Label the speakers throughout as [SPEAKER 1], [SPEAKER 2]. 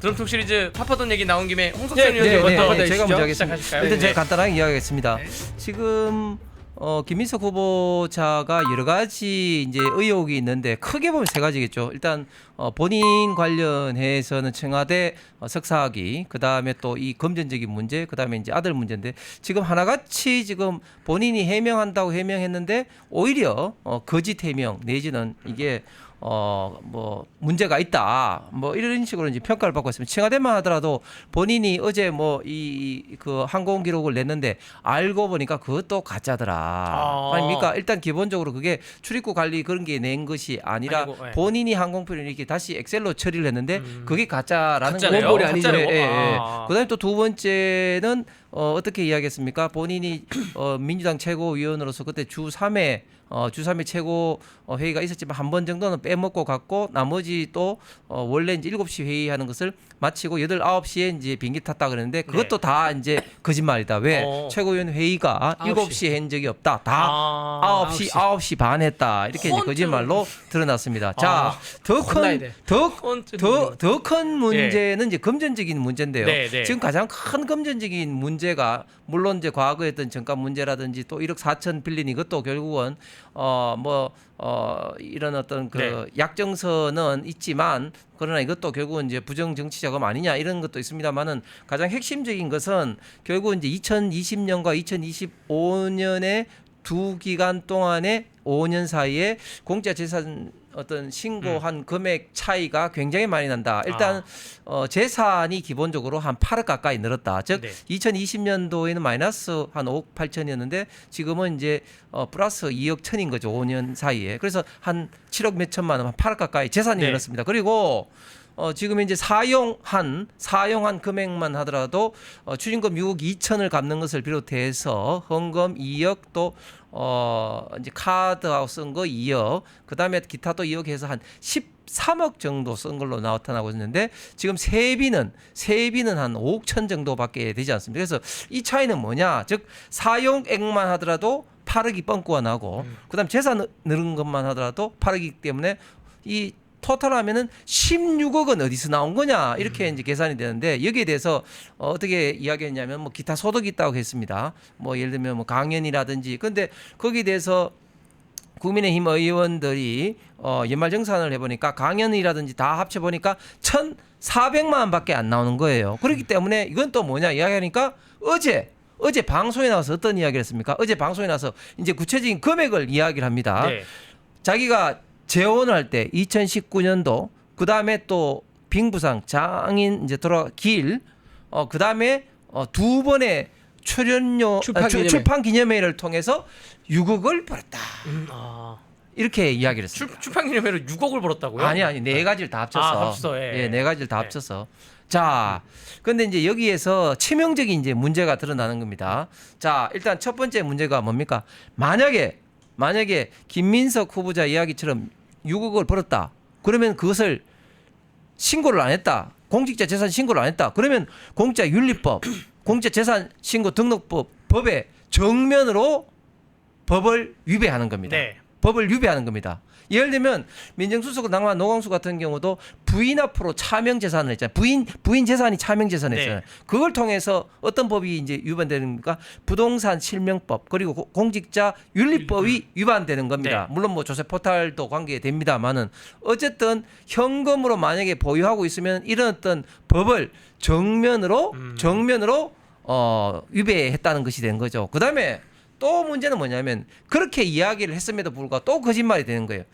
[SPEAKER 1] 드럼통 시리즈 파파돈 얘기 나온 김에 홍석천 위원님부터
[SPEAKER 2] 제가 먼저 하겠습니다.
[SPEAKER 1] 시작하실까요?
[SPEAKER 2] 일단
[SPEAKER 1] 네.
[SPEAKER 2] 제가 간단하게 이야기하겠습니다. 지금 김민석 후보자가 여러 가지 이제 의혹이 있는데 크게 보면 세 가지겠죠. 일단 본인 관련해서는 청와대 석사학위, 그 다음에 또 이 금전적인 문제, 그 다음에 이제 아들 문제인데 지금 하나같이 지금 본인이 해명한다고 해명했는데 오히려 거짓 해명 내지는 이게 뭐 문제가 있다 뭐 이런 식으로 이제 평가를 받고 있습니다. 청와대만 하더라도 본인이 어제 뭐 이 그 항공 기록을 냈는데 알고 보니까 그것도 가짜더라. 아닙니까? 일단 기본적으로 그게 출입국 관리 그런 게 낸 것이 아니라
[SPEAKER 1] 아니고, 네.
[SPEAKER 2] 본인이 항공편을 이렇게 다시 엑셀로 처리를 했는데 그게 가짜라는
[SPEAKER 1] 가짜네요?
[SPEAKER 2] 원본이 아니죠.
[SPEAKER 1] 가짜라고?
[SPEAKER 2] 그다음에 또 두 번째는 어떻게 이야기했습니까? 본인이 민주당 최고위원으로서 그때 주 3회 주3회 최고 회의가 있었지만 한 번 정도는 빼먹고 갔고 나머지 또 원래 이제 7시 회의하는 것을 마치고 8, 9시에 이제 비행기 탔다 그랬는데 그것도 다 이제 거짓말이다. 왜? 최고위원 회의가 7시에 한 적이 없다. 다 9시 반 했다. 이렇게 이제 거짓말로 드러났습니다. 자, 더 큰 문제는 이제 금전적인 문제인데요.
[SPEAKER 1] 네.
[SPEAKER 2] 지금 가장 큰 금전적인 문제가 물론 이제 과거에 했던 정가 문제라든지 또 1억 4천 빌린 이것도 결국은 이런 어떤 그 약정서는 있지만 그러나 이것도 결국은 이제 부정 정치 자금 아니냐 이런 것도 있습니다만은 가장 핵심적인 것은 결국 이제 2020년과 2025년의 두 기간 동안에 5년 사이에 공짜 재산 어떤 신고한 금액 차이가 굉장히 많이 난다. 일단 재산이 기본적으로 한 8억 가까이 늘었다. 즉 2020년도에는 마이너스 한 5억 8천이었는데 지금은 이제 플러스 2억 천인 거죠. 5년 사이에. 그래서 한 7억 몇 천만 원, 한 8억 가까이 재산이 늘었습니다. 그리고 지금 이제 사용한 금액만 하더라도 추징금 6억 2천을 갚는 것을 비롯해서 헌금 2억 또 이제 카드하고 쓴 거 2억, 그다음에 기타 또 2억 해서 한 13억 정도 쓴 걸로 나타나고 있는데 지금 세비는 한 5억 천 정도밖에 되지 않습니다. 그래서 이 차이는 뭐냐? 즉 사용액만 하더라도 8억이 뻥꾸가 나고 그다음 재산 늘은 것만 하더라도 8억이기 때문에 이 토탈하면은 16억은 어디서 나온 거냐 이렇게 이제 계산이 되는데 여기에 대해서 어떻게 이야기했냐면 뭐 기타 소득이 있다고 했습니다. 뭐 예를 들면 뭐 강연이라든지 근데 거기에 대해서 국민의힘 의원들이 연말정산을 해보니까 강연이라든지 다 합쳐보니까 1,400만 원밖에 안 나오는 거예요. 그렇기 때문에 이건 또 뭐냐 이야기하니까 어제 방송에 나와서 어떤 이야기를 했습니까? 어제 방송에 나와서 이제 구체적인 금액을 이야기를 합니다. 자기가 재혼할 때 2019년도 그 다음에 또 빙부상 장인 이제 그 다음에 두 번의 출판 기념회를 통해서 6억을 벌었다. 이렇게 이야기를 했습니다.
[SPEAKER 1] 출판 기념회로 6억을 벌었다고요?
[SPEAKER 2] 아니 네 가지를 다 합쳐서. 네 가지를 다 합쳐서. 자, 근데 이제 여기에서 치명적인 이제 문제가 드러나는 겁니다. 자, 일단 첫 번째 문제가 뭡니까? 만약에 김민석 후보자 이야기처럼 6억을 벌었다. 그러면 그것을 신고를 안 했다. 공직자 재산 신고를 안 했다. 그러면 공직자윤리법, 공직자재산신고 등록법에 정면으로 법을 위배하는 겁니다. 법을 위배하는 겁니다. 예를 들면 민정수석 낭만 노광수 같은 경우도 부인 앞으로 차명 재산을 했잖아요. 부인 재산이 차명 재산을 했잖아요. 그걸 통해서 어떤 법이 이제 위반되는가? 부동산 실명법 그리고 공직자 윤리법이 위반되는 겁니다. 물론 뭐 조세 포탈도 관계됩니다만은 어쨌든 현금으로 만약에 보유하고 있으면 이런 어떤 법을 정면으로 위배했다는 것이 된 거죠. 그다음에 또 문제는 뭐냐면 그렇게 이야기를 했음에도 불구하고 또 거짓말이 되는 거예요.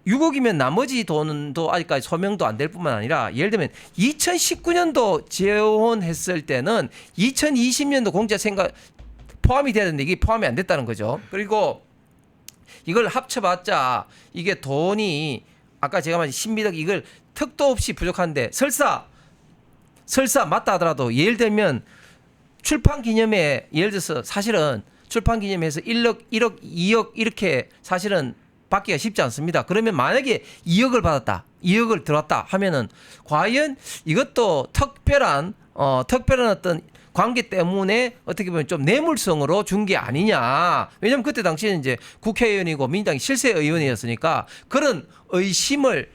[SPEAKER 2] 6억이면 나머지 돈도 아직까지 소명도 안 될 뿐만 아니라 예를 들면 2019년도 재혼했을 때는 2020년도 공제가 생각 포함이 돼야 되는데 이게 포함이 안 됐다는 거죠. 그리고 이걸 합쳐봤자 이게 돈이 아까 제가 말한 10미덕 이걸 턱도 없이 부족한데 설사 맞다 하더라도 예를 들면 출판 기념회 예를 들어서 사실은 출판 기념회에서 1억, 2억 이렇게 사실은 받기가 쉽지 않습니다. 그러면 만약에 2억을 받았다, 2억을 들었다 하면은 과연 이것도 특별한 어떤 관계 때문에 어떻게 보면 좀 뇌물성으로 준 게 아니냐. 왜냐하면 그때 당시에는 이제 국회의원이고 민주당이 실세의원이었으니까 그런 의심을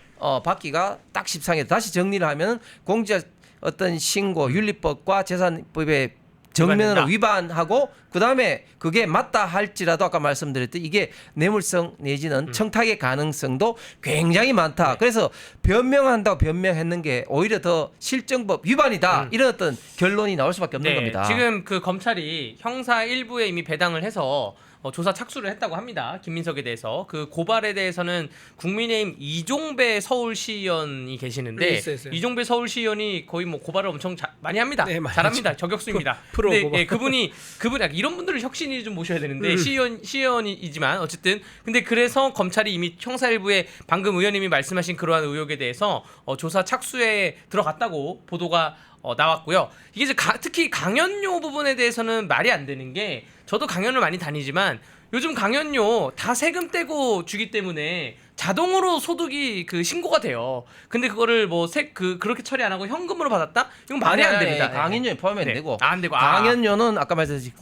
[SPEAKER 2] 받기가 딱 십상이다. 다시 정리를 하면 공직자 어떤 신고 윤리법과 재산법의 정면으로 위반하고 그다음에 그게 맞다 할지라도 아까 말씀드렸듯이 이게 뇌물성 내지는 청탁의 가능성도 굉장히 많다. 그래서 변명한다고 변명했는 게 오히려 더 실정법 위반이다. 이런 어떤 결론이 나올 수밖에 없는 겁니다.
[SPEAKER 1] 지금 그 검찰이 형사 1부에 이미 배당을 해서 조사 착수를 했다고 합니다. 김민석에 대해서. 그 고발에 대해서는 국민의힘 이종배 서울시의원이 계시는데
[SPEAKER 3] 있어요.
[SPEAKER 1] 이종배 서울시의원이 거의 뭐 고발을 엄청 많이 합니다.
[SPEAKER 3] 네, 많이
[SPEAKER 1] 잘합니다.
[SPEAKER 3] 하죠.
[SPEAKER 1] 저격수입니다.
[SPEAKER 3] 프로
[SPEAKER 1] 근데
[SPEAKER 3] 고발.
[SPEAKER 1] 그분이 이런 분들을 혁신이 좀 모셔야 되는데 시의원이지만 어쨌든 근데 그래서 검찰이 이미 형사 1부에 방금 의원님이 말씀하신 그러한 의혹에 대해서 조사 착수에 들어갔다고 보도가 나왔고요. 이게 이제 특히 강연료 부분에 대해서는 말이 안 되는 게 저도 강연을 많이 다니지만 요즘 강연료 다 세금 떼고 주기 때문에 자동으로 소득이 그 신고가 돼요. 근데 그거를 뭐 그렇게 처리 안 하고 현금으로 받았다? 이건 말이 안 됩니다.
[SPEAKER 2] 강연료에 포함이 안 되고.
[SPEAKER 1] 안 되고.
[SPEAKER 2] 강연료는 아까 말씀드렸듯이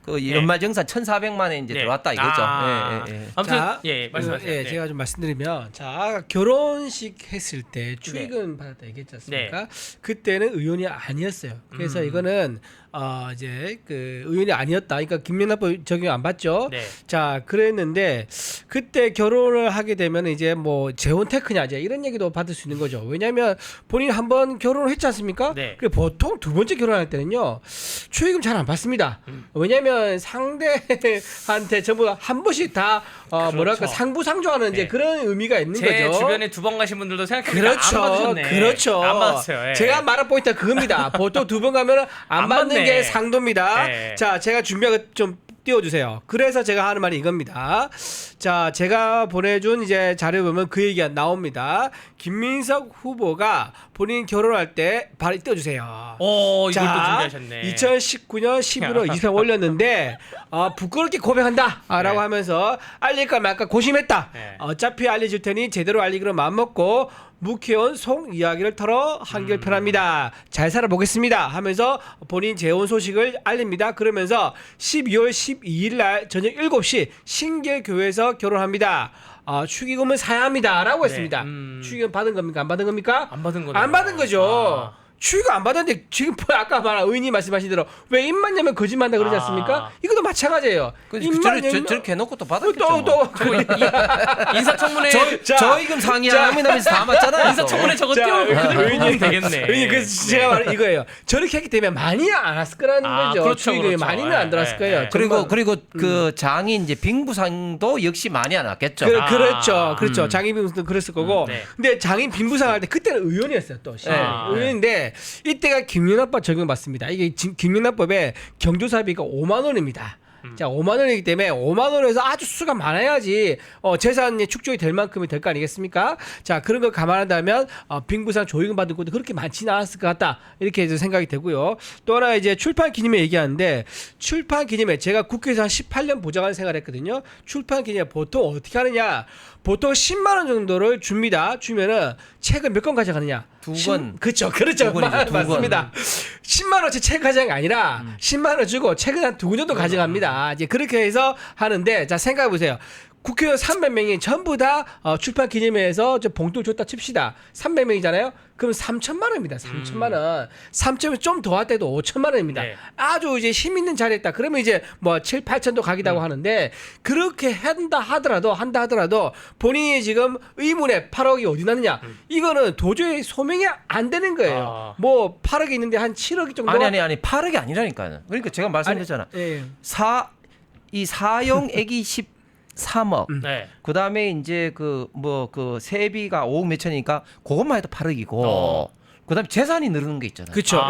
[SPEAKER 2] 연말정산 1,400만 원 이제 들어왔다 이거죠.
[SPEAKER 1] 아무튼
[SPEAKER 3] 자,
[SPEAKER 1] 말씀하세요.
[SPEAKER 3] 제가 좀 말씀드리면 자 결혼식 했을 때 축의금 받았다 얘기했지 않습니까? 그때는 의원이 아니었어요. 그래서 이거는 이제 그 의원이 아니었다. 그러니까 김영란법 적용 안 받죠.
[SPEAKER 1] 네.
[SPEAKER 3] 자 그랬는데 그때 결혼을 하게 되면 이제 뭐 재혼 테크냐 이제 이런 얘기도 받을 수 있는 거죠. 왜냐하면 본인 한번 결혼을 했지 않습니까?
[SPEAKER 1] 네.
[SPEAKER 3] 그래 보통 두 번째 결혼할 때는요 축의금 잘 안 받습니다. 왜냐하면 상대한테 전부 한 번씩 다
[SPEAKER 1] 그렇죠.
[SPEAKER 3] 뭐랄까 상부상조하는 이제 그런 의미가 있는
[SPEAKER 1] 제
[SPEAKER 3] 거죠.
[SPEAKER 1] 주변에 2번 가신 분들도 생각해보니까
[SPEAKER 3] 그렇죠,
[SPEAKER 1] 안 받으셨네.
[SPEAKER 3] 그렇죠.
[SPEAKER 1] 안 받았어요. 예.
[SPEAKER 3] 제가 말한 포인트가 그겁니다. 보통 2번 가면 안 받는
[SPEAKER 1] 받네.
[SPEAKER 3] 게 상도입니다.
[SPEAKER 1] 예.
[SPEAKER 3] 자, 제가 준비한 거 좀 띄워주세요. 그래서 제가 하는 말이 이겁니다. 자, 제가 보내준 이제 자료 보면 그 얘기가 나옵니다. 김민석 후보가 본인 결혼할 때 바로 띄워주세요.
[SPEAKER 1] 이걸 또
[SPEAKER 3] 자,
[SPEAKER 1] 준비하셨네.
[SPEAKER 3] 2019년 11월 20일 올렸는데 부끄럽게 고백한다 라고 하면서 알릴까 말까 고심했다.
[SPEAKER 1] 네.
[SPEAKER 3] 어차피 알려줄 테니 제대로 알리기로 마음먹고 묵혀온 속 이야기를 털어 한결편합니다. 잘 살아보겠습니다 하면서 본인 재혼 소식을 알립니다. 그러면서 12월 12일 날 저녁 7시 신길교회에서 결혼합니다. 축의금은 사야 합니다 라고 했습니다. 축의금 받은 겁니까? 안 받은 겁니까?
[SPEAKER 1] 안 받은 거네요.
[SPEAKER 3] 안 받은 거죠. 축의금 안 받았는데 지금 아까 말한 의원님 말씀하신 대로 왜 입만 열면 거짓말한다 그러지 않습니까? 이것도 마찬가지예요.
[SPEAKER 2] 저렇게 해놓고 또 받았겠죠.
[SPEAKER 1] 인사청문회
[SPEAKER 2] 저희금 상의 안 하면서 다 맞잖아요.
[SPEAKER 1] 인사청문회 저거
[SPEAKER 3] 자,
[SPEAKER 1] 띄우면 되겠네.
[SPEAKER 3] 의원님 그래서 제가 말한 이거예요. 저렇게 했기 때문에 많이 안 왔을 거라는 거죠.
[SPEAKER 1] 그렇죠,
[SPEAKER 3] 축의금이
[SPEAKER 1] 그렇죠.
[SPEAKER 3] 많이는 안 들어왔을 거예요.
[SPEAKER 2] 그리고 그 장이 이제 빙부상도 역시 많이 안 왔겠죠.
[SPEAKER 3] 그렇죠. 장인 빙부상도 그랬을 거고.
[SPEAKER 1] 네.
[SPEAKER 3] 근데 장인 빙부상 할 때 그때는 의원이었어요. 또 의원인데 이때가 김영란법 적용받습니다. 이게 김영란법에 경조사비가 5만 원입니다. 자, 5만 원이기 때문에 5만 원에서 아주 수가 많아야지 재산이 축적이 될 만큼이 될 거 아니겠습니까? 자, 그런 걸 감안한다면 빙부상 조의금 받은 것도 그렇게 많지는 않았을 것 같다. 이렇게 이제 생각이 되고요. 또 하나 이제 출판 기념회 얘기하는데 출판 기념회 제가 국회에서 한 18년 보좌관 생활했거든요. 출판 기념회 보통 어떻게 하느냐? 보통 10만 원 정도를 줍니다. 주면은 책을 몇 권 가져가느냐?
[SPEAKER 2] 2권.
[SPEAKER 3] 그렇죠.
[SPEAKER 2] 두 권이죠,
[SPEAKER 3] 맞습니다. 10만 원치 책 가져간 게 아니라 10만 원 주고 책은 한 2권 정도 가져갑니다. 이제 그렇게 해서 하는데 자 생각해 보세요. 국회의원 300명이 전부 다 출판 기념회에서 봉투를 줬다 칩시다. 300명이잖아요. 그럼 3천만 원입니다. 3천만 원. 3천원 좀 더 왔대도 5천만 원입니다.
[SPEAKER 1] 네.
[SPEAKER 3] 아주 이제 힘 있는 자리였다. 그러면 이제 뭐 7, 8천도 가기도 하고 하는데 그렇게 한다 하더라도 본인이 지금 의문에 8억이 어디 났느냐. 이거는 도저히 소명이 안 되는 거예요. 뭐 8억이 있는데 한 7억이 정도.
[SPEAKER 2] 아니 8억이 아니라니까요. 그러니까 제가 말씀드렸잖아. 이 사용액이 13억.
[SPEAKER 1] 네.
[SPEAKER 2] 그다음에 이제 그 세비가 5억 몇 천이니까 그것만 해도 8억이고. 그다음에 재산이 늘는 게 있잖아요.
[SPEAKER 3] 그렇죠.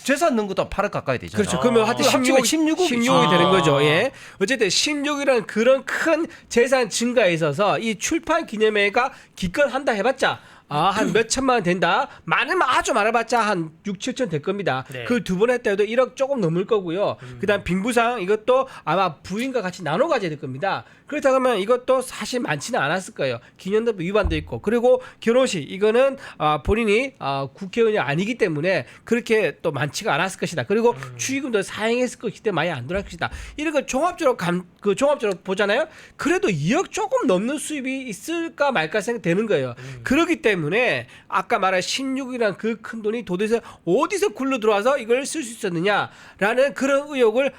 [SPEAKER 2] 재산 넣은 것도 8억 가까이 되잖아요.
[SPEAKER 3] 그렇죠. 그러면 하여튼 16억이 되는 거죠. 예. 어쨌든 16이라는 그런 큰 재산 증가에 있어서 이 출판 기념회가 기껏 한다 해봤자 한 몇 천만 원 된다. 많으면 아주 많아봤자 한 6, 7천 될 겁니다.
[SPEAKER 1] 네.
[SPEAKER 3] 그 두 번 했다 해도 1억 조금 넘을 거고요. 그다음 빈부상 이것도 아마 부인과 같이 나눠 가져야 될 겁니다. 그렇다 그러면 이것도 사실 많지는 않았을 거예요. 기년도법 위반도 있고 그리고 결혼식 이거는 본인이 국회의원이 아니기 때문에 그렇게 또 많지가 않았을 것이다. 그리고 축의금도 사행했을 것이기 때문에 많이 안 들어갈 것이다. 이런 걸 종합적으로 종합적으로 보잖아요. 그래도 2억 조금 넘는 수입이 있을까 말까 생각되는 거예요. 그렇기 때문에 아까 말한 16이라는 그 큰 돈이 도대체 어디서 굴러 들어와서 이걸 쓸 수 있었느냐라는 그런 의혹을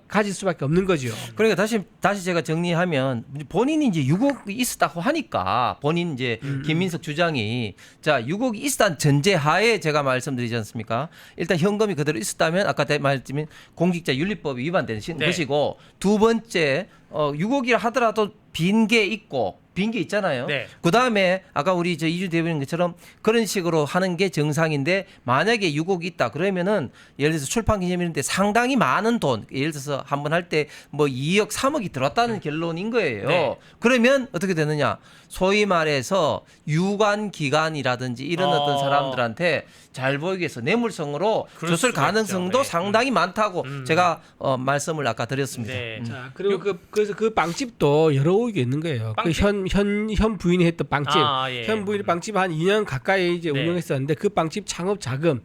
[SPEAKER 3] 가질 수밖에 없는 거죠.
[SPEAKER 2] 그러니까 다시 제가 정리하면 본인이 이제 6억이 있었다고 하니까 본인 이제 김민석 주장이 자 6억이 있었다는 전제하에 제가 말씀드리지 않습니까? 일단 현금이 그대로 있었다면 아까 말씀드린 공직자윤리법이 위반되는
[SPEAKER 1] 네.
[SPEAKER 2] 것이고 두 번째 6억이라 하더라도 빈 게 있잖아요.
[SPEAKER 1] 네.
[SPEAKER 2] 그 다음에 아까 우리 이주 대변인 것처럼 그런 식으로 하는 게 정상인데 만약에 6억이 있다 그러면은 예를 들어서 출판 기념일인데 상당히 많은 돈 예를 들어서 한번 할 때 뭐 2억 3억이 들었다는 결론인 거예요.
[SPEAKER 1] 네.
[SPEAKER 2] 그러면 어떻게 되느냐? 소위 말해서 유관 기관이라든지 이런 어떤 사람들한테 잘 보이기 위해서 뇌물성으로
[SPEAKER 1] 그럴
[SPEAKER 2] 줬을
[SPEAKER 1] 수가
[SPEAKER 2] 가능성도
[SPEAKER 1] 있죠. 네.
[SPEAKER 2] 상당히 많다고 제가 말씀을 아까 드렸습니다.
[SPEAKER 1] 네.
[SPEAKER 3] 자, 그리고 그래서 그 빵집도 여러 의혹이 있는 거예요.
[SPEAKER 1] 빵집?
[SPEAKER 3] 그 현 부인이 했던 빵집.
[SPEAKER 1] 예.
[SPEAKER 3] 현 부인이 빵집 한 2년 가까이 이제
[SPEAKER 1] 네.
[SPEAKER 3] 운영했었는데 그 빵집 창업 자금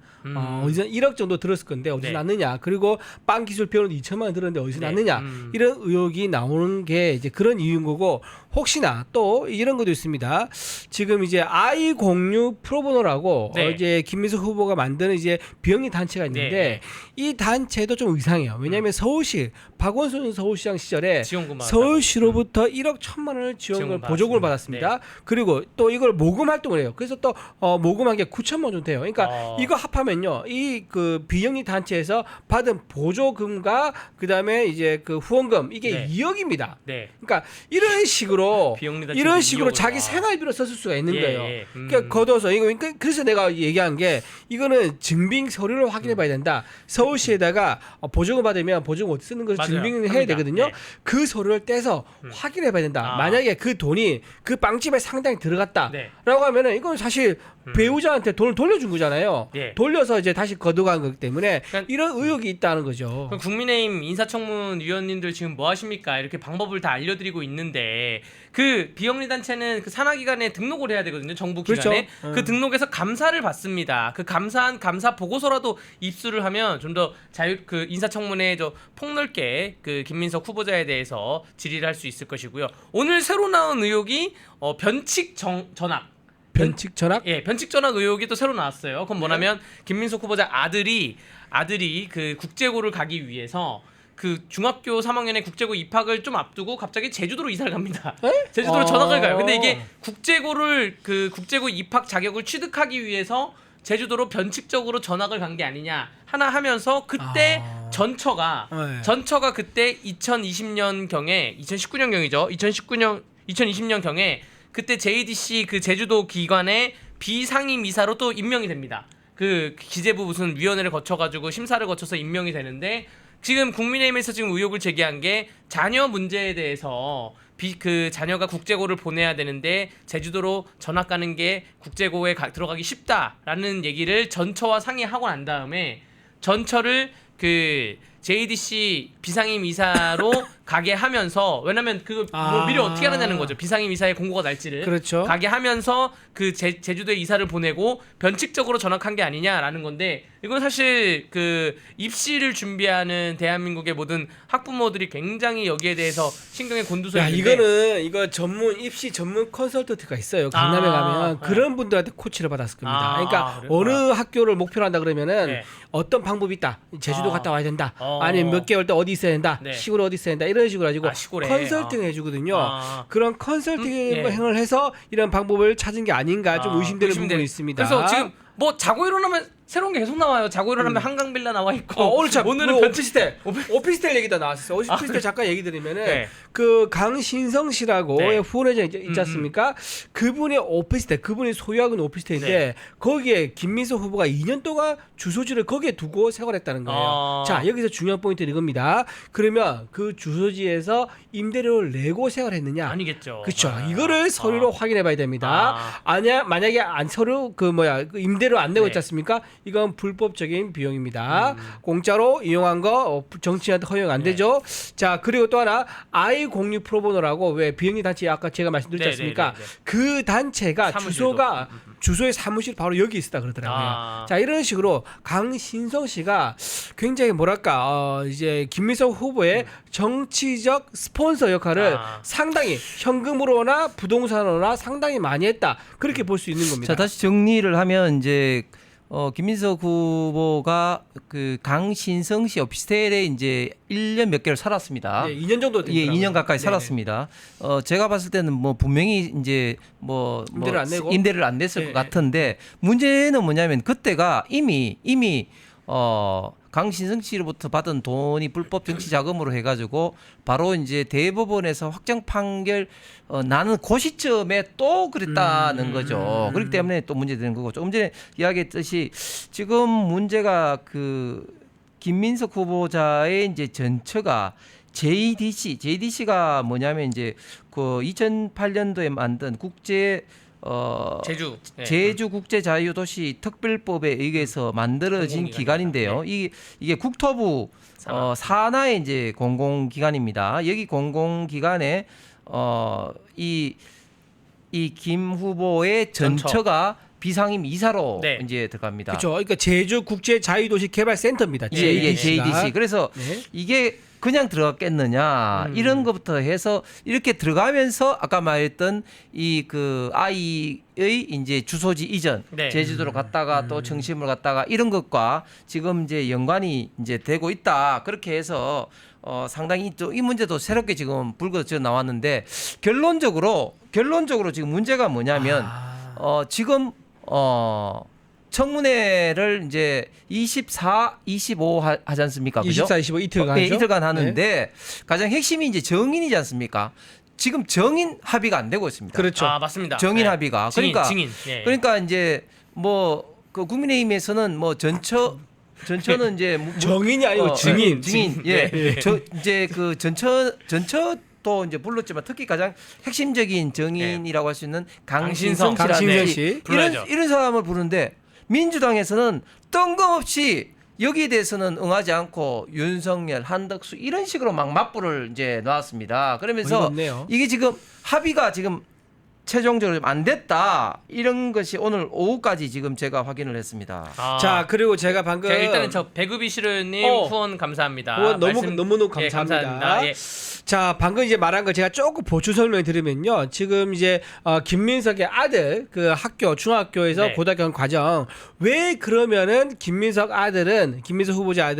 [SPEAKER 3] 어디서 1억 정도 들었을 건데 어디서
[SPEAKER 1] 네.
[SPEAKER 3] 났느냐. 그리고 빵 기술 배우는데 2천만 원 들었는데 어디서
[SPEAKER 1] 네.
[SPEAKER 3] 났느냐. 이런 의혹이 나오는 게 이제 그런 이유인 거고 혹시나 또 이런 것도 있습니다. 지금 이제 아이 공유 프로보노라고
[SPEAKER 1] 네.
[SPEAKER 3] 이제 김민석 후보가 만드는 이제 비영리 단체가 있는데
[SPEAKER 1] 네.
[SPEAKER 3] 이 단체도 좀 이상해요. 왜냐하면 서울시 박원순 서울시장 시절에
[SPEAKER 1] 지원금 받았다고.
[SPEAKER 3] 서울시로부터 1억 1천만 원을 지원금
[SPEAKER 1] 지원금
[SPEAKER 3] 보조금을
[SPEAKER 1] 받았습니다.
[SPEAKER 3] 받았습니다. 그리고 또 이걸 모금 활동을 해요. 그래서 또 모금한 게 9천만 원 정도 돼요. 그러니까 이거 합하면요, 이 그 비영리 단체에서 받은 보조금과 그 다음에 이제 그 후원금 이게
[SPEAKER 1] 네.
[SPEAKER 3] 2억입니다.
[SPEAKER 1] 네.
[SPEAKER 3] 그러니까 이런 식으로
[SPEAKER 1] 비영리 단체도
[SPEAKER 3] 이런 식으로
[SPEAKER 1] 2억을
[SPEAKER 3] 자기 생활비로 썼을 수가 있는
[SPEAKER 1] 예,
[SPEAKER 3] 거예요.
[SPEAKER 1] 예.
[SPEAKER 3] 그러니까 걷어서 이거 그래서 내가 얘기한 게 이거는 증빙 서류를 확인해봐야 된다. 서울시에다가 보조금 받으면 보조금 어디 쓰는 것을
[SPEAKER 1] 맞아요.
[SPEAKER 3] 증빙을 해야
[SPEAKER 1] 합니다.
[SPEAKER 3] 되거든요.
[SPEAKER 1] 네.
[SPEAKER 3] 그 서류를 떼서 확인해봐야 된다.
[SPEAKER 1] 아.
[SPEAKER 3] 만약에 그 돈이 그 빵집에 상당히 들어갔다라고
[SPEAKER 1] 네.
[SPEAKER 3] 하면은 이건 사실 배우자한테 돈을 돌려준 거잖아요.
[SPEAKER 1] 예.
[SPEAKER 3] 돌려서 이제 다시 거둬간 거기 때문에
[SPEAKER 1] 그러니까
[SPEAKER 3] 이런 의혹이 있다는 거죠.
[SPEAKER 1] 그럼 국민의힘 인사청문 위원님들 지금 뭐 하십니까? 이렇게 방법을 다 알려드리고 있는데 그 비영리 단체는 그 산하기관에 등록을 해야 되거든요. 정부 기관에.
[SPEAKER 3] 그렇죠.
[SPEAKER 1] 그 등록에서 감사를 받습니다. 그 감사한 감사 보고서라도 입수를 하면 좀 더 그 인사청문회에 폭넓게 그 김민석 후보자에 대해서 질의를 할 수 있을 것이고요. 오늘 새로 나온 의혹이 변칙 전학.
[SPEAKER 3] 변칙 전학?
[SPEAKER 1] 예, 변칙 전학 의혹이 또 새로 나왔어요. 그건 뭐냐면 김민석 후보자 아들이 그 국제고를 가기 위해서 그 중학교 3학년에 국제고 입학을 좀 앞두고 갑자기 제주도로 이사를 갑니다. 제주도로 전학을 가요. 근데 이게 국제고 입학 자격을 취득하기 위해서 제주도로 변칙적으로 전학을 간 게 아니냐 하나 하면서 그때 전처가 그때 2020년 경에 2019년 경이죠. 2020년 경에 그때 JDC 그 제주도 기관의 비상임 이사로 또 임명이 됩니다. 그 기재부 무슨 위원회를 거쳐가지고 심사를 거쳐서 임명이 되는데 지금 국민의힘에서 지금 의혹을 제기한 게 자녀 문제에 대해서 그 자녀가 국제고를 보내야 되는데 제주도로 전학 가는 게 국제고에 들어가기 쉽다라는 얘기를 전처와 상의하고 난 다음에 전처를 그 JDC 비상임 이사로 가게 하면서 왜냐면 그 뭐 미리 어떻게 알았냐는 거죠. 비상임 이사의 공고가 날지를
[SPEAKER 3] 그렇죠.
[SPEAKER 1] 가게 하면서 그 제주도에 이사를 보내고 변칙적으로 전학한 게 아니냐라는 건데 이건 사실 그 입시를 준비하는 대한민국의 모든 학부모들이 굉장히 여기에 대해서 신경에 곤두서
[SPEAKER 3] 야,
[SPEAKER 1] 있는데
[SPEAKER 3] 이거 입시 전문 컨설턴트가 있어요. 강남에 가면
[SPEAKER 1] 네.
[SPEAKER 3] 그런 분들한테 코치를 받았을 겁니다. 그러니까
[SPEAKER 1] 그래요?
[SPEAKER 3] 어느 학교를 목표로 한다 그러면은
[SPEAKER 1] 네.
[SPEAKER 3] 어떤 방법이 있다. 제주도 갔다 와야 된다.
[SPEAKER 1] 어.
[SPEAKER 3] 아니면 몇 개월 때 어디 있어야 된다.
[SPEAKER 1] 네.
[SPEAKER 3] 시골 어디 있어야 된다. 이런 식으로 가지고
[SPEAKER 1] 시골에.
[SPEAKER 3] 컨설팅 해주거든요. 그런 컨설팅을
[SPEAKER 1] 예.
[SPEAKER 3] 해서 이런 방법을 찾은 게 아닌가 좀 의심되는
[SPEAKER 1] 의심되는.
[SPEAKER 3] 부분이 있습니다.
[SPEAKER 1] 그래서 지금 뭐 자고 일어나면 새로운 게 계속 나와요. 자고 일어나면 한강 빌라 나와 있고
[SPEAKER 3] 오늘 참
[SPEAKER 1] 오늘은
[SPEAKER 3] 뭐 오피스텔 얘기도 나왔어요. 오피스텔 잠깐 얘기 드리면은
[SPEAKER 1] 네.
[SPEAKER 3] 그 강신성 씨라고
[SPEAKER 1] 네.
[SPEAKER 3] 후원회장 있지 않습니까? 그분의 오피스텔, 그분이 소유하고 있는 오피스텔인데
[SPEAKER 1] 네.
[SPEAKER 3] 거기에 김민석 후보가 2년 동안 주소지를 거기에 두고 생활했다는 거예요. 자, 여기서 중요한 포인트는 이겁니다. 그러면 그 주소지에서 임대료를 내고 생활했느냐?
[SPEAKER 1] 아니겠죠.
[SPEAKER 3] 그렇죠. 이거를 서류로 확인해봐야 됩니다. 만약에 안 서류 그 임대료 안 내고
[SPEAKER 1] 네.
[SPEAKER 3] 있지 않습니까? 이건 불법적인 비용입니다. 공짜로 이용한 거 정치인한테 허용 안
[SPEAKER 1] 네.
[SPEAKER 3] 되죠. 자, 그리고 또 하나 아이 공유 프로보노라고 왜 비영리 단체 아까 제가 말씀드렸지 않습니까? 그 단체가
[SPEAKER 1] 사무실도.
[SPEAKER 3] 주소가 주소의 사무실 바로 여기 있다 그러더라고요. 자, 이런 식으로 강신성 씨가 굉장히 뭐랄까 이제 김민석 후보의 정치적 스폰서 역할을 상당히 현금으로나 부동산으로나 상당히 많이 했다. 그렇게 볼 수 있는 겁니다.
[SPEAKER 2] 자, 다시 정리를 하면 이제 김민석 후보가 그 강신성 씨 오피스텔에 이제 1년 몇 개월 살았습니다.
[SPEAKER 3] 네, 2년 정도
[SPEAKER 2] 예,
[SPEAKER 3] 됐더라고요.
[SPEAKER 2] 2년 가까이
[SPEAKER 3] 네네.
[SPEAKER 2] 살았습니다. 제가 봤을 때는 뭐 분명히 이제
[SPEAKER 3] 임대를 안 내고?
[SPEAKER 2] 임대를 안 냈을
[SPEAKER 3] 네,
[SPEAKER 2] 것 같은데 문제는 뭐냐면 그때가 이미 강신성 씨로부터 받은 돈이 불법 정치 자금으로 해가지고 바로 이제 대법원에서 확정 판결 나는 그 시점에 또 그랬다는 거죠. 그렇기 때문에 또 문제되는 거고 조금 전에 이야기했듯이 지금 문제가 그 김민석 후보자의 이제 전처가 JDC가 뭐냐면 이제 그 2008년도에 만든 국제
[SPEAKER 1] 제주
[SPEAKER 2] 제주국제자유도시 특별법에 의해서 만들어진 기관인데요. 이게 국토부 산하의 이제 공공기관입니다. 여기 공공기관에 이 김 후보의 전처가 비상임 이사로
[SPEAKER 1] 네.
[SPEAKER 2] 이제 들어갑니다.
[SPEAKER 3] 그렇죠. 그러니까 제주 국제 자유도시 개발 센터입니다.
[SPEAKER 2] 예,
[SPEAKER 3] JDC.
[SPEAKER 2] JDC. 그래서
[SPEAKER 3] 네.
[SPEAKER 2] 이게 그냥 들어갔겠느냐 이런 것부터 해서 이렇게 들어가면서 아까 말했던 이 그 아이의 이제 주소지 이전
[SPEAKER 1] 네.
[SPEAKER 2] 제주도로 갔다가 또 청심을 갔다가 이런 것과 지금 이제 연관이 이제 되고 있다 그렇게 해서 상당히 또 이 문제도 새롭게 지금 불거져 나왔는데 결론적으로 지금 문제가 뭐냐면 지금 청문회를 이제 24, 25 하지 않습니까? 그죠?
[SPEAKER 3] 24, 25 이틀간
[SPEAKER 2] 네,
[SPEAKER 3] 하죠?
[SPEAKER 2] 이틀간 하는데 가장 핵심이 이제 정인이지 않습니까? 지금 정인 합의가 안 되고 있습니다.
[SPEAKER 3] 그렇죠.
[SPEAKER 1] 맞습니다.
[SPEAKER 2] 정인
[SPEAKER 1] 네.
[SPEAKER 2] 합의가.
[SPEAKER 1] 증인,
[SPEAKER 2] 그러니까
[SPEAKER 1] 증인. 예.
[SPEAKER 2] 그러니까 이제 뭐 그 국민의힘에서는 뭐 전처는 이제
[SPEAKER 3] 정인이 아니고 증인.
[SPEAKER 2] 증인. 예. 저 이제 그 전처도 이제 불렀지만 특히 가장 핵심적인 정인이라고 할 수 있는 강신성
[SPEAKER 3] 강신성
[SPEAKER 2] 씨라는
[SPEAKER 3] 씨.
[SPEAKER 1] 불러야죠.
[SPEAKER 2] 이런 사람을 부르는데 민주당에서는 뜬금없이 여기에 대해서는 응하지 않고 윤석열, 한덕수 이런 식으로 막 맞불을 이제 놨습니다. 그러면서
[SPEAKER 3] 어이가 없네요.
[SPEAKER 2] 이게 지금 합의가 지금 최종적으로 안 됐다 이런 것이 오늘 오후까지 지금 제가 확인을 했습니다.
[SPEAKER 3] 자, 그리고 제가 방금
[SPEAKER 1] 제가 일단은 저 배구비시르님 후원 감사합니다.
[SPEAKER 3] 후원
[SPEAKER 1] 말씀-
[SPEAKER 3] 너무너무
[SPEAKER 1] 예,
[SPEAKER 3] 감사합니다.
[SPEAKER 1] 예.
[SPEAKER 3] 자, 방금 이제 말한 걸 제가 조금 보충 설명을 드리면요. 지금 이제 김민석의 아들 그 학교 중학교에서
[SPEAKER 1] 네.
[SPEAKER 3] 고등학교 과정 왜 그러면은 김민석 후보자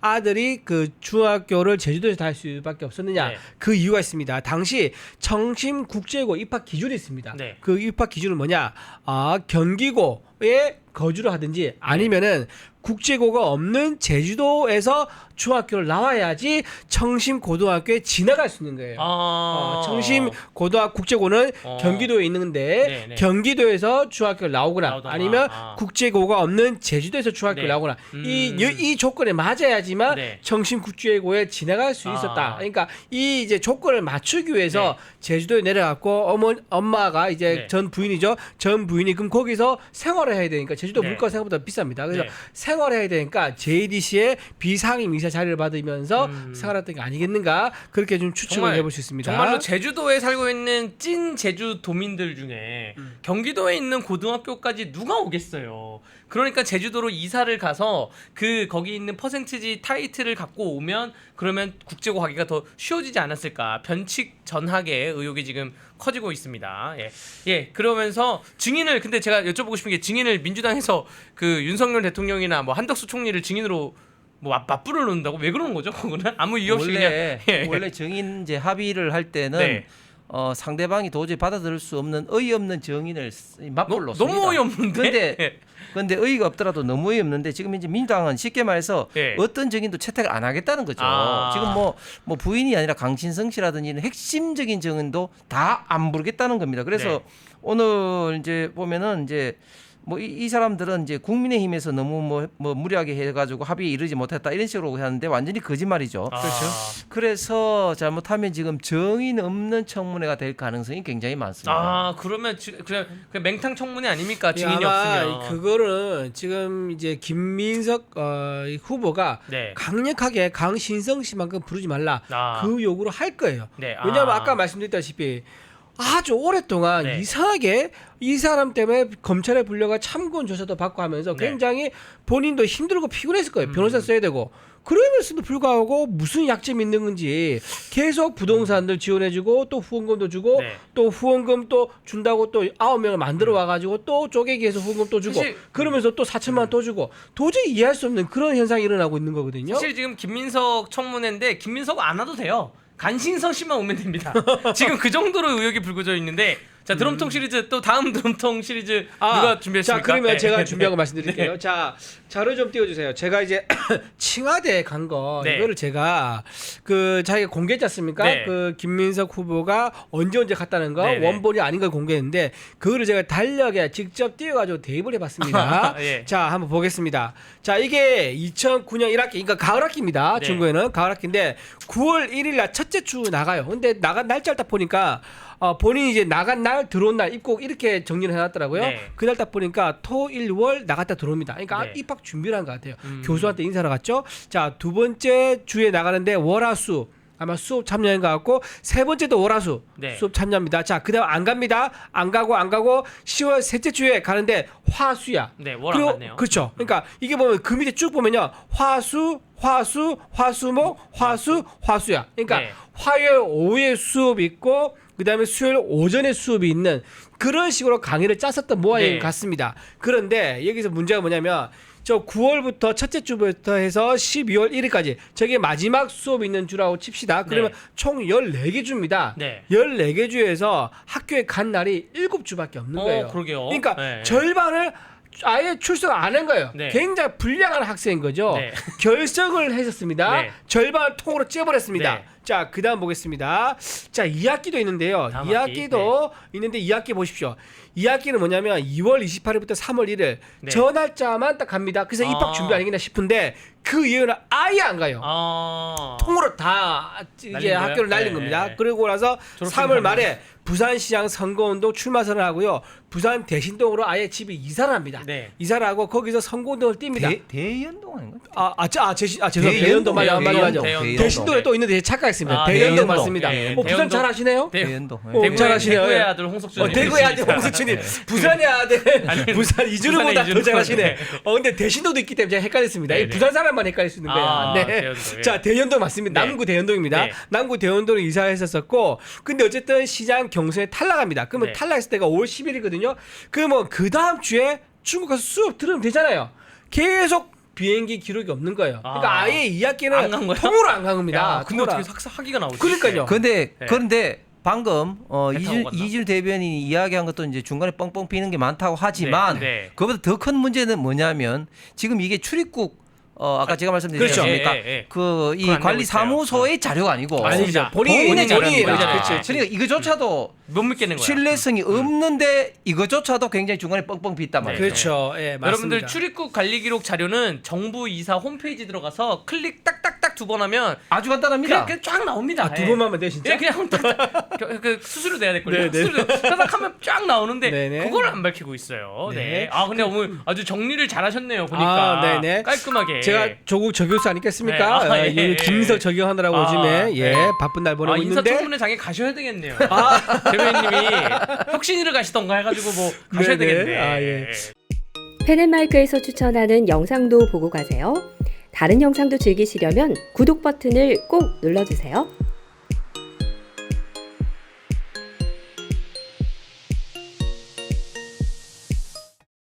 [SPEAKER 3] 아들이 그 중학교를 제주도에서 다닐 수밖에 없었느냐?
[SPEAKER 1] 네.
[SPEAKER 3] 그 이유가 있습니다. 당시 청심 국제고 입학 기준이 있습니다.
[SPEAKER 1] 네.
[SPEAKER 3] 그 입학 기준은 뭐냐? 경기고에 거주를 하든지 아니면은 국제고가 없는 제주도에서 중학교를 나와야지 청심 고등학교에 지나갈 수 있는 거예요. 청심 국제고는 경기도에 있는데
[SPEAKER 1] 네.
[SPEAKER 3] 경기도에서 중학교를 나오거나 아니면 국제고가 없는 제주도에서 중학교를
[SPEAKER 1] 네.
[SPEAKER 3] 나오거나 이 조건에 맞아야지만
[SPEAKER 1] 네.
[SPEAKER 3] 청심 국제고에 지나갈 수 있었다. 그러니까 이 이제 조건을 맞추기 위해서 제주도에 내려갔고 엄마가 이제
[SPEAKER 1] 네.
[SPEAKER 3] 전 부인이 그럼 거기서 생활을 해야 되니까 제주도
[SPEAKER 1] 네.
[SPEAKER 3] 물가 생각보다 비쌉니다. 그래서
[SPEAKER 1] 네.
[SPEAKER 3] 생활을 해야 되니까 JDC의 비상임 이사 자리를 받으면서 생활했던 게 아니겠는가 그렇게 좀 추측을 해볼 수 있습니다.
[SPEAKER 1] 정말로 제주도에 살고 있는 찐 제주도민들 중에 경기도에 있는 고등학교까지 누가 오겠어요. 그러니까 제주도로 이사를 가서 거기 있는 퍼센티지 타이틀을 갖고 오면 그러면 국제고 가기가 더 쉬워지지 않았을까. 변칙 전학의 의혹이 지금 커지고 있습니다. 예. 그러면서 증인을 근데 제가 여쭤보고 싶은 게 증인을 민주당에서 그 윤석열 대통령이나 뭐 한덕수 총리를 증인으로 뭐 맞불을 놓는다고 왜 그러는 거죠? 그거는 아무 이유 없이
[SPEAKER 2] 원래
[SPEAKER 1] 그냥
[SPEAKER 2] 원래 정인 이제 합의를 할 때는
[SPEAKER 1] 네.
[SPEAKER 2] 상대방이 도저히 받아들일 수 없는 어이없는 정인을 맞불로 씁니다.
[SPEAKER 1] 너무 어이없는데.
[SPEAKER 2] 근데 의의가 없더라도 너무 어이없는데 지금 이제 민주당은 쉽게 말해서
[SPEAKER 1] 예.
[SPEAKER 2] 어떤 정인도 채택을 안 하겠다는 거죠. 지금 뭐 부인이 아니라 강신성 씨라든지 이런 핵심적인 정인도 다 안 부르겠다는 겁니다. 그래서
[SPEAKER 1] 네.
[SPEAKER 2] 오늘 이제 보면은 이제 뭐 이 사람들은 이제 국민의힘에서 너무 뭐 무리하게 해가지고 합의에 이르지 못했다 이런 식으로 하는데 완전히 거짓말이죠.
[SPEAKER 1] 그렇죠.
[SPEAKER 2] 그래서 잘못하면 지금 정인 없는 청문회가 될 가능성이 굉장히 많습니다.
[SPEAKER 1] 그러면 그냥 맹탕 청문회 아닙니까? 증인이
[SPEAKER 3] 아마
[SPEAKER 1] 없으면.
[SPEAKER 3] 그거는 지금 이제 김민석 후보가
[SPEAKER 1] 네.
[SPEAKER 3] 강력하게 강신성 씨만큼 부르지 말라
[SPEAKER 1] 아.
[SPEAKER 3] 그 요구를 할 거예요.
[SPEAKER 1] 네.
[SPEAKER 3] 왜냐하면 아까 말씀드렸다시피 아주 오랫동안
[SPEAKER 1] 네.
[SPEAKER 3] 이상하게 이 사람 때문에 검찰에 불려가 참고인 조사도 받고 하면서
[SPEAKER 1] 네.
[SPEAKER 3] 굉장히 본인도 힘들고 피곤했을 거예요. 변호사 써야 되고. 그러면서도 불구하고 무슨 약점이 있는 건지 계속 부동산들 지원해주고 또 후원금도 주고
[SPEAKER 1] 네.
[SPEAKER 3] 또 후원금 또 준다고 또 9명을 만들어 와가지고 또 쪼개기 해서 후원금 또 주고
[SPEAKER 1] 사실-
[SPEAKER 3] 그러면서 또 4천만 원 또 주고 도저히 이해할 수 없는 그런 현상이 일어나고 있는 거거든요.
[SPEAKER 1] 사실 지금 김민석 청문회인데 김민석 안 와도 돼요. 간신성 씨만 오면 됩니다. 지금 그 정도로 의혹이 불거져 있는데 자 드럼통 시리즈 또 다음 드럼통 시리즈 누가 준비했습니까?
[SPEAKER 3] 자 그러면
[SPEAKER 1] 네.
[SPEAKER 3] 제가 준비한 거 말씀드릴게요.
[SPEAKER 1] 네.
[SPEAKER 3] 자 자료 좀 띄워주세요. 제가 이제 칭화대 간 거
[SPEAKER 1] 네.
[SPEAKER 3] 이거를 제가 그 자기가 공개했지 않습니까?
[SPEAKER 1] 네.
[SPEAKER 3] 그 김민석 후보가 언제 갔다는 거
[SPEAKER 1] 네, 네.
[SPEAKER 3] 원본이 아닌 걸 공개했는데 그거를 제가 달력에 직접 띄워가지고 대입을 해봤습니다.
[SPEAKER 1] 예.
[SPEAKER 3] 자 한번 보겠습니다. 자 이게 2009년 1학기 그러니까 가을 학기입니다.
[SPEAKER 1] 네.
[SPEAKER 3] 중국에는 가을 학기인데 9월 1일 날 첫째 주 나가요. 근데 나간 날짜를 딱 보니까 본인이 이제 나간 날 들어온 날 입국 이렇게 정리를 해놨더라고요.
[SPEAKER 1] 네.
[SPEAKER 3] 그날 딱 보니까 토, 일, 월 나갔다 들어옵니다. 그러니까
[SPEAKER 1] 네.
[SPEAKER 3] 입학 준비를 한 것 같아요. 교수한테 인사를 갔죠. 자, 두 번째 주에 나가는데 월화수 아마 수업 참여한 것 같고 세 번째도 월화수
[SPEAKER 1] 네.
[SPEAKER 3] 수업 참여합니다. 자, 그다음 안 갑니다. 안 가고 10월 셋째 주에 가는데 화수야.
[SPEAKER 1] 네, 월 안 갔네요.
[SPEAKER 3] 그렇죠. 그러니까 이게 보면 그 밑에 쭉 보면요. 화수목, 화수야. 그러니까
[SPEAKER 1] 네.
[SPEAKER 3] 화요일 오후에 수업이 있고 그다음에 수요일 오전에 수업이 있는 그런 식으로 강의를 짰었던 모양인
[SPEAKER 1] 네.
[SPEAKER 3] 것 같습니다. 그런데 여기서 문제가 뭐냐면 저 9월부터 첫째 주부터 해서 12월 1일까지 저게 마지막 수업이 있는 주라고 칩시다. 그러면
[SPEAKER 1] 네.
[SPEAKER 3] 총 14개 주입니다.
[SPEAKER 1] 네.
[SPEAKER 3] 14개 주에서 학교에 간 날이 7주밖에 없는 거예요.
[SPEAKER 1] 그러게요.
[SPEAKER 3] 그러니까
[SPEAKER 1] 네.
[SPEAKER 3] 절반을 아예 출석 안 한 거예요.
[SPEAKER 1] 네.
[SPEAKER 3] 굉장히 불량한 학생인 거죠.
[SPEAKER 1] 네.
[SPEAKER 3] 결석을 했었습니다.
[SPEAKER 1] 네.
[SPEAKER 3] 절반을 통으로 째버렸습니다.
[SPEAKER 1] 네.
[SPEAKER 3] 자, 그다음 보겠습니다. 자, 2학기도 있는데요.
[SPEAKER 1] 다음
[SPEAKER 3] 2학기도 있는데 2학기 보십시오. 2학기는 뭐냐면 2월 28일부터 3월 1일
[SPEAKER 1] 네.
[SPEAKER 3] 저 날짜만 딱 갑니다. 그래서 입학 준비 아니겠나 싶은데 그 이유는 아예 안 가요. 통으로 다 이게
[SPEAKER 1] 날린 거예요?
[SPEAKER 3] 학교를 날린
[SPEAKER 1] 네,
[SPEAKER 3] 겁니다.
[SPEAKER 1] 네.
[SPEAKER 3] 그리고 나서
[SPEAKER 1] 졸업식
[SPEAKER 3] 3월 말에 부산시장 선거운동 출마선을 하고요. 부산 대신동으로 아예 집에 이사를 합니다.
[SPEAKER 1] 네.
[SPEAKER 3] 이사를 하고 거기서 선거운동을 띱니다.
[SPEAKER 2] 대연동 아닌가?
[SPEAKER 3] 죄송합니다. 대연동
[SPEAKER 2] 대연동,
[SPEAKER 3] 맞아.
[SPEAKER 1] 대연동.
[SPEAKER 3] 대신동에 또 있는데 착각했습니다. 대연동
[SPEAKER 2] 대연동.
[SPEAKER 3] 맞습니다.
[SPEAKER 1] 네,
[SPEAKER 3] 부산
[SPEAKER 1] 대연동.
[SPEAKER 3] 잘 아시네요?
[SPEAKER 2] 대연동.
[SPEAKER 3] 잘 아시네요.
[SPEAKER 1] 대구의
[SPEAKER 3] 예.
[SPEAKER 1] 아들 홍석준.
[SPEAKER 3] 대구의 아들 홍석준이 부산의 아들 부산 이준우보다
[SPEAKER 1] 부산의
[SPEAKER 3] 더
[SPEAKER 1] 이준우.
[SPEAKER 3] 잘하시네.
[SPEAKER 1] 네.
[SPEAKER 3] 근데 대신도도 있기 때문에 제가 헷갈렸습니다.
[SPEAKER 1] 네,
[SPEAKER 3] 이
[SPEAKER 1] 네.
[SPEAKER 3] 부산 사람만 헷갈릴 수 있는 거야. 네.
[SPEAKER 1] 대연동, 예.
[SPEAKER 3] 자, 대연동 맞습니다.
[SPEAKER 1] 네.
[SPEAKER 3] 남구 대연동입니다.
[SPEAKER 1] 네.
[SPEAKER 3] 남구 대연동에 이사했었고, 근데 어쨌든 시장 경선에 탈락합니다. 그러면
[SPEAKER 1] 네.
[SPEAKER 3] 탈락했을 때가 5월 10일이거든요. 그러면 그 다음 주에 중국 가서 수업 들으면 되잖아요. 계속 비행기 기록이 없는 거예요. 그러니까 아예
[SPEAKER 1] 안 간
[SPEAKER 3] 2학기는
[SPEAKER 1] 거야?
[SPEAKER 3] 통으로 안 간 겁니다.
[SPEAKER 1] 야, 근데
[SPEAKER 3] 통으로
[SPEAKER 1] 어떻게 학기가 나오지?
[SPEAKER 3] 그러니까요.
[SPEAKER 2] 그런데
[SPEAKER 1] 네.
[SPEAKER 2] 그런데 방금
[SPEAKER 1] 배 타고 갔나?
[SPEAKER 2] 이준우 대변인이 이야기한 것도 이제 중간에 뻥뻥 피는 게 많다고 하지만
[SPEAKER 1] 네, 네.
[SPEAKER 2] 그보다 더 큰 문제는 뭐냐면 지금 이게 출입국 아까 제가 말씀드렸지
[SPEAKER 3] 그렇죠.
[SPEAKER 2] 않습니까?
[SPEAKER 1] 예, 예.
[SPEAKER 2] 그 이
[SPEAKER 1] 그건 안 되고
[SPEAKER 2] 관리사무소의 자료가 아니고
[SPEAKER 1] 아닙니다.
[SPEAKER 3] 본인의 자료입니다.
[SPEAKER 2] 그렇죠. 그러니까 이거조차도
[SPEAKER 1] 못 믿겠는 거야.
[SPEAKER 2] 신뢰성이 없는데 이거조차도 굉장히 중간에 뻥뻥 pis단 말이죠.
[SPEAKER 3] 그렇죠. 예, 맞습니다.
[SPEAKER 1] 여러분들 출입국 관리 기록 자료는 정부 이사 홈페이지 들어가서 클릭 딱딱딱 두 번 하면
[SPEAKER 2] 아주 간단합니다.
[SPEAKER 1] 그냥 쫙 나옵니다.
[SPEAKER 3] 두 번만 하면 돼 진짜?
[SPEAKER 1] 예, 그냥 그 수수료 내야 될 거예요.
[SPEAKER 3] 네, 네.
[SPEAKER 1] 수수료 딱딱하면 쫙 나오는데
[SPEAKER 3] 네, 네.
[SPEAKER 1] 그걸 안 밝히고 있어요. 네.
[SPEAKER 3] 네.
[SPEAKER 1] 근데 오늘 아주 정리를 잘하셨네요. 보니까
[SPEAKER 3] 네, 네.
[SPEAKER 1] 깔끔하게.
[SPEAKER 3] 제가 조국 저교수 아니겠습니까?
[SPEAKER 1] 네. 예, 예.
[SPEAKER 3] 김민석 적용하느라고 요즘에
[SPEAKER 1] 네.
[SPEAKER 3] 바쁜 날 보내고 있는데
[SPEAKER 1] 인사청문회장에 가셔야 되겠네요. 대변인님이 혁신위를 가시던가 해가지고 뭐 가셔야
[SPEAKER 3] 네, 네.
[SPEAKER 1] 되겠네.
[SPEAKER 3] 예.
[SPEAKER 4] 펜앤마이크에서 추천하는 영상도 보고 가세요. 다른 영상도 즐기시려면 구독 버튼을 꼭 눌러주세요.